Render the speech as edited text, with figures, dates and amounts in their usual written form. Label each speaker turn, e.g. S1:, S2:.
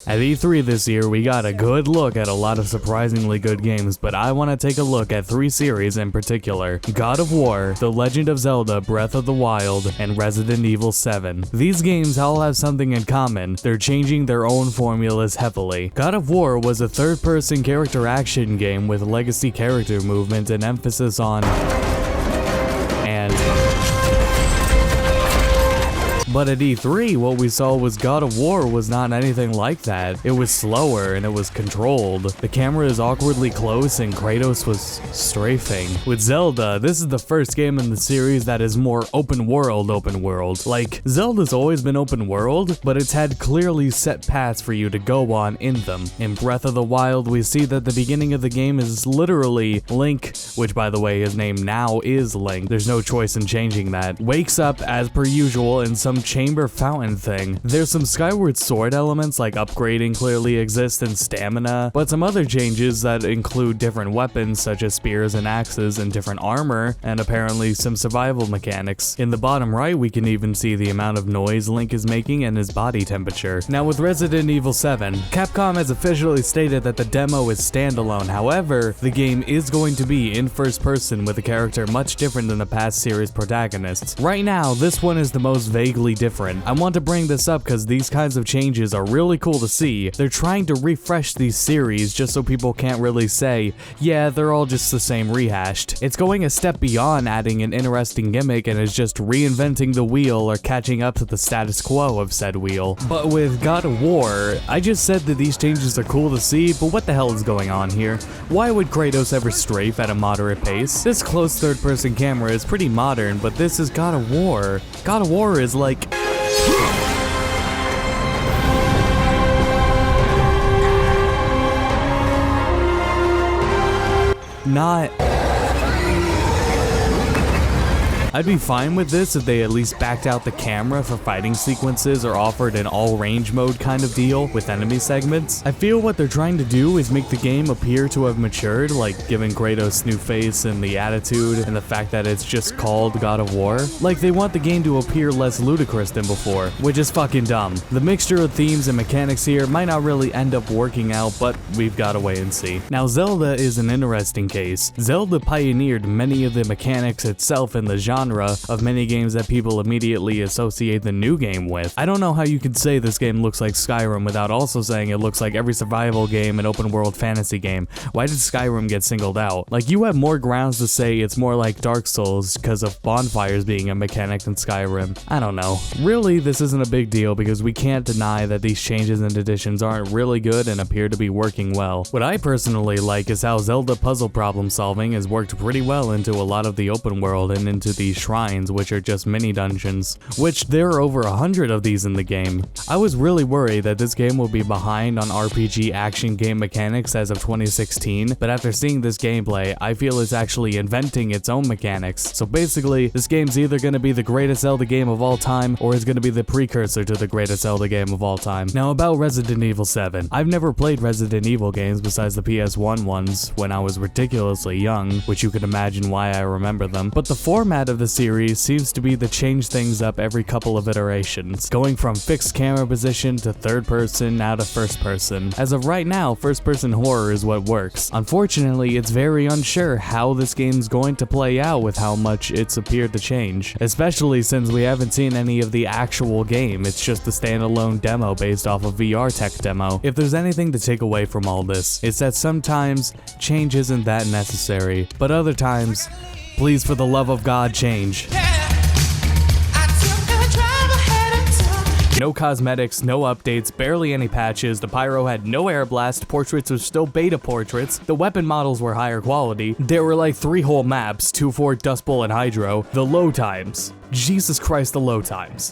S1: At E3 this year, we got a good look at a lot of surprisingly good games, but I want to take a look at 3 series in particular: God of War, The Legend of Zelda Breath of the Wild, and Resident Evil 7. These games all have something in common: they're changing their own formulas heavily. God of War was a third-person character action game with legacy character movement and emphasis on But at E3, what we saw was God of War was not anything like that. It was slower and it was controlled. The camera is awkwardly close and Kratos was strafing. With Zelda, this is the first game in the series that is more open world. Like, Zelda's always been open world, but it's had clearly set paths for you to go on in them. In Breath of the Wild, we see that the beginning of the game is literally Link, which by the way, his name now is Link. There's no choice in changing that. Wakes up as per usual in some chamber fountain thing. There's some Skyward Sword elements like upgrading clearly exist and stamina, but some other changes that include different weapons such as spears and axes and different armor, and apparently some survival mechanics. In the bottom right, we can even see the amount of noise Link is making and his body temperature. Now with Resident Evil 7, Capcom has officially stated that the demo is standalone. However, the game is going to be in first person with a character much different than the past series protagonists. Right now, this one is the most vaguely different. I want to bring this up because these kinds of changes are really cool to see. They're trying to refresh these series just so people can't really say, yeah, they're all just the same rehashed. It's going a step beyond adding an interesting gimmick and is just reinventing the wheel or catching up to the status quo of said wheel. But with God of War, I just said that these changes are cool to see, but what the hell is going on here? Why would Kratos ever strafe at a moderate pace? This close third-person camera is pretty modern, but this is God of War. God of War is like... not... I'd be fine with this if they at least backed out the camera for fighting sequences or offered an all-range mode kind of deal with enemy segments. I feel what they're trying to do is make the game appear to have matured, like giving Kratos new face and the attitude and the fact that it's just called God of War. Like they want the game to appear less ludicrous than before, which is fucking dumb. The mixture of themes and mechanics here might not really end up working out, but we've gotta wait and see. Now Zelda is an interesting case. Zelda pioneered many of the mechanics itself in the genre of many games that people immediately associate the new game with. I don't know how you could say this game looks like Skyrim without also saying it looks like every survival game and open world fantasy game. Why did Skyrim get singled out? Like, you have more grounds to say it's more like Dark Souls because of bonfires being a mechanic than Skyrim. I don't know. Really, this isn't a big deal because we can't deny that these changes and additions aren't really good and appear to be working well. What I personally like is how Zelda puzzle problem solving has worked pretty well into a lot of the open world and into the shrines, which are just mini dungeons, which there are over 100 of these in the game. I was really worried that this game will be behind on RPG action game mechanics as of 2016, but after seeing this gameplay, I feel it's actually inventing its own mechanics. So basically, this game's either going to be the greatest Zelda game of all time, or it's going to be the precursor to the greatest Zelda game of all time. Now about Resident Evil 7. I've never played Resident Evil games besides the PS1 ones when I was ridiculously young, which you can imagine why I remember them, but the format of the series seems to be to change things up every couple of iterations, going from fixed camera position to third person now to first person. As of right now, first person horror is what works. Unfortunately, it's very unsure how this game's going to play out with how much it's appeared to change, especially since we haven't seen any of the actual game. It's just a standalone demo based off of VR tech demo. If there's anything to take away from all this, it's that sometimes change isn't that necessary, but other times, please, for the love of God, change. No cosmetics, no updates, barely any patches, the pyro had no air blast, portraits were still beta portraits, the weapon models were higher quality, there were like 3 whole maps, 2 for Dust Bowl and Hydro, the load times. Jesus Christ, the load times.